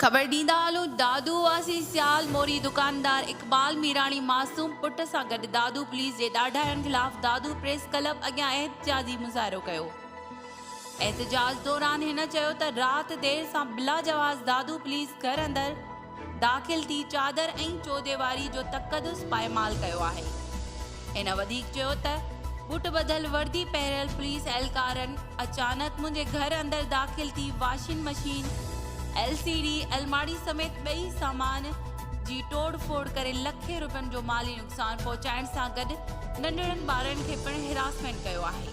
ख़बर ॾींदा हलूं दादू वासी सियाल मोरी दुकानदार इक़बाल मीराणी मासूम पुट सां गॾु दादू पुलिस जे ॾाढाइनि ख़िलाफ़ दादू प्रेस क्लब अॻियां एहतिजाजी मुज़ाहिरो कयो। एहतिजाज दौरान हिन चयो त राति देर सां बिला जवाज़ दादू पुलिस घर अंदरि दाख़िल थी चादर ऐं चौदेवारी जो तक़दुस पाएमाल कयो आहे। हिन वधीक चयो त बुट बदल वर्दी पहिरियल पुलिस एहलकारनि अचानक मुंहिंजे घर अंदरि दाख़िल थी वॉशिंग मशीन LCD अलमारी समेत ॿई सामान जी तोड़ फोड़ करे लखे रुपयनि जो माली नुक़सान पहुचाइण सां गॾु नंढड़नि ॿारनि खे पिणु हिरासमेंट कयो आहे,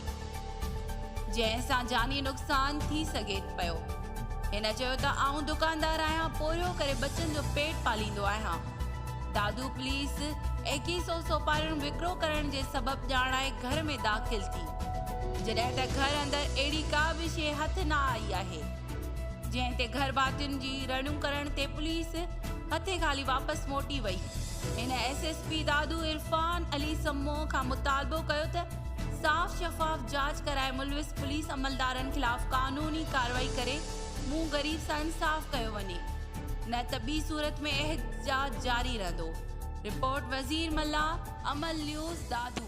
जंहिं सां जानी नुक़सान थी सघे पियो। हिन चयो त आऊं दुकानदार आहियां, पोरियो करे बचनि जो पेट पालींदो आहियां। दादू पुलिस 2100 सोपारियूं विकिरो करण जे सबबु ॼाणाए घर में दाख़िल थी, जॾहिं त घर अंदरि अहिड़ी का बि शइ हथ न आई आहे, जंहिं ते घर भातियुनि जी रड़ियूं करण ते पुलिस हथे ख़ाली वापसि मोटी वई। हिन SSP दादू इरफान अली सम्मो खां मुतालबो कयो त साफ़ शफ़ाफ़ जांच कराए मुलविस पुलिस अमलदारनि ख़िलाफ़ कानूनी कार्रवाई करे मुंहुं ग़रीब सां इंसाफ़ कयो वञे, न त ॿी सूरत में एहतिजाज जारी रहंदो। रिपोर्ट वज़ीर मल्ला, अमल न्यूज़ दादू।